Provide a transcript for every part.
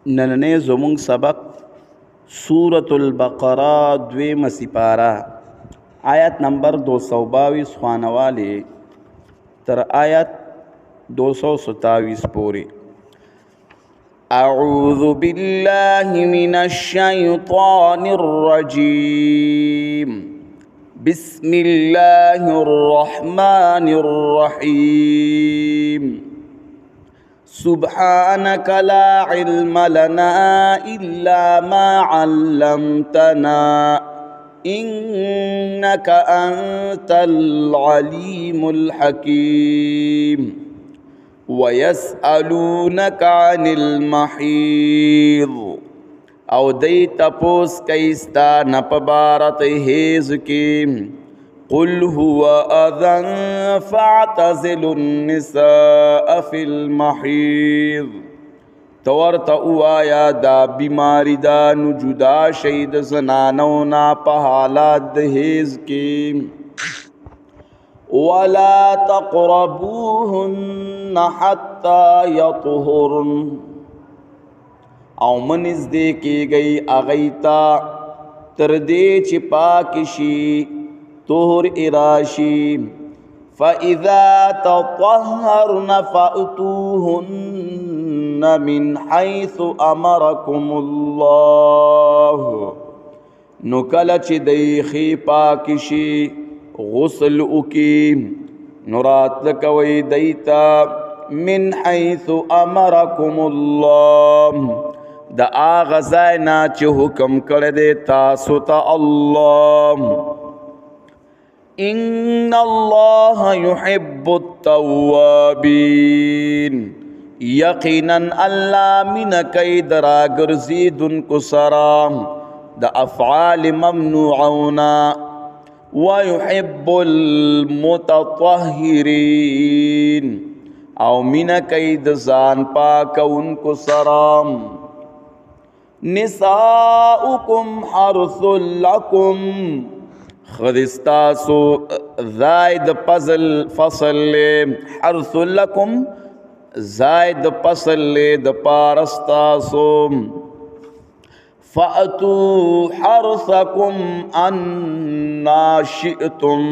نننې زموږ سبق سورة البقره دویمه سپاره آیت نمبر 222 خوانوالی تر آیت 227 پوری. اعوذ بالله من الشیطان الرجیم بسم الله الرحمن الرحیم سبحانك لا علم لنا إلا ما علمتنا إنك أنت العليم الحكيم ويسألونك عن المحيض او دی تپوس کئستا نپبارت حیض کی قل هو اذن فاعتزلوا النساء في المحيض تورتا اوایا دا بیماری دا نجدا شید زنانونا پا حالات حیض کی ولا تقربوهن حتى يطهرن او منز دے کی گئی اغیتا تردے چپاکشی طهر اراشی فَإِذَا تَطَهَّرْنَ فَأْتُوهُنَّ مِنْ حَيْثُ أَمَرَكُمُ اللَّهُ نُکلچ دیخی پاکشی غسل اکی نرات لکوی دیتا من حیث امرکم اللہ دا آغازائنا چه حکم کردے تاسو تا اللہ ان اللہ یحب التوابین یقینا اللہ من کید راگرزیدن کو سرام دا افعال ممنوعونا ويحب المتطهرين او من کید زان پاک ان کو سرام نساؤکم حرث لکم خدستاسو زائد فصل لے حرث لکم زائد فصل لے دپارستاسو فَأَتُوا حَرْثَكُمْ أَنَّا شِئْتُمْ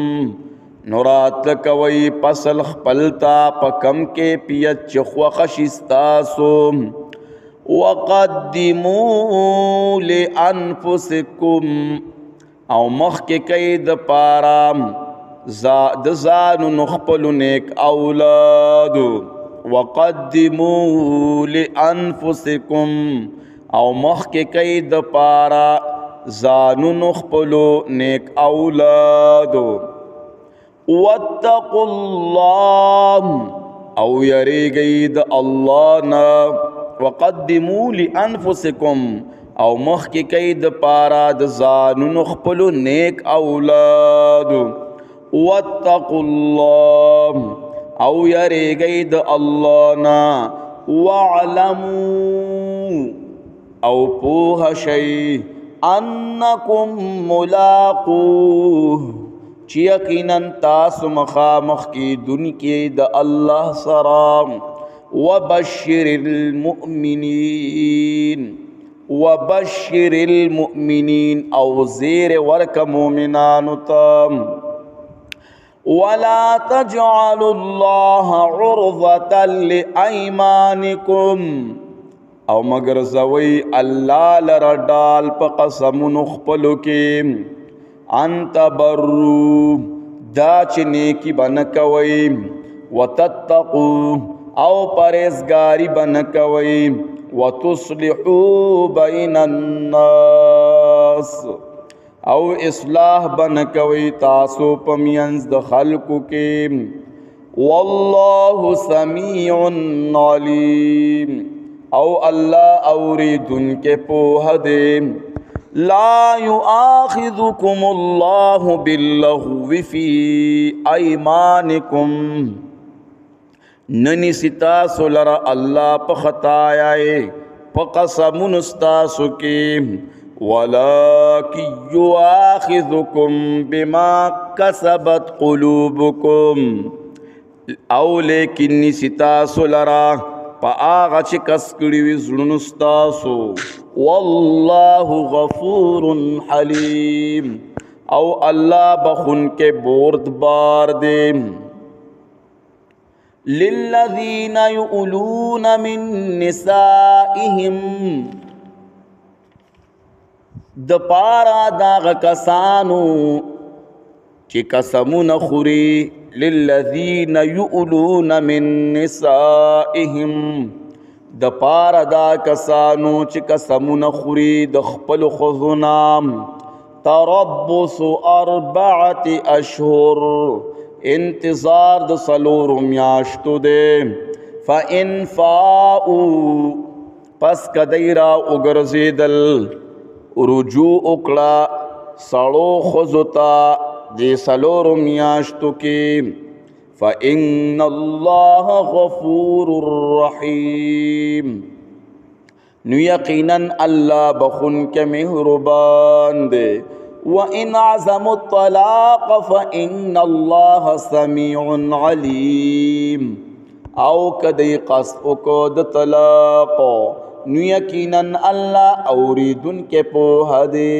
نرات لکوی پسل خپلتا پکم کے پیت چخو خشستاسو وَقَدِّمُوا لِأَنفُسِكُمْ او مخ کے قید پارام دزانو نخپلو نیک اولاد وَقَدِّمُوا لِأَنفُسِكُمْ او مخ کے قید پارا زانو نخپلو نیک اولادو واتقوا اللہ او یری گید اللہ نا وقدموا لانفسکم او مخ کے قید پارا زانو نخپلو نیک اولادو واتقوا اللہ او یری گید اللہ نا وعلموا او پوہ شئی انکم ملاقوہ چی یقیناً تاسو مخامخ کی دن کی دا اللہ سرام وبشر المؤمنین او زیر ورک مومنان تام ولا تجعلوا اللہ عرضة لأیمانکم او مگر زوی اللہ لرا ڈال پا قسم نخپلو کی انت برو دا چنیکی بنکوی وتتقو او پریزگاری بنکوی وتصلحو بین الناس او اصلاح بنکوی تاسو پمینز دخلقو کی واللہ سمیع علیم او اللہ اوریدن کے پوہ دے لا یؤاخذکم اللہ باللغو فی ایمانکم ننی ستاسو لرا اللہ پا خطایائے پا قسمون استاسو کی ولیکن یؤاخذکم بما کسبت قلوبکم او لیکن ستاسو لرا پا آغا چه کس کریوی زلون استاسو واللہ غفور حلیم او اللہ بخن کے بردبار دے للذین یؤلون من نسائهم دپارا داغ کسانو چی قسمون خوری للذین یؤلون من نسائهم دپارا دا کسانو چی قسمون خوری دخپل خذنام تربص 4 اشہر انتظار د سلور میاشتو دے فَإِن فَاؤُوا پس کدیرا اگرزیدل رجوع اکڑا سڑو خزتا دی سلور میاشتو کی فَإِنَّ اللَّهَ غَفُورٌ رَحِيمٌ نو یقیناً اللہ بخن کے مہربان دے وَإِنْ عَزَمُوا الطَّلَاقَ فَإِنَّ اللَّهَ سَمِيعٌ عَلِيمٌ او کدی قصد اکد طلاق نو یقیناً اللہ اوریدن کے پوہ دے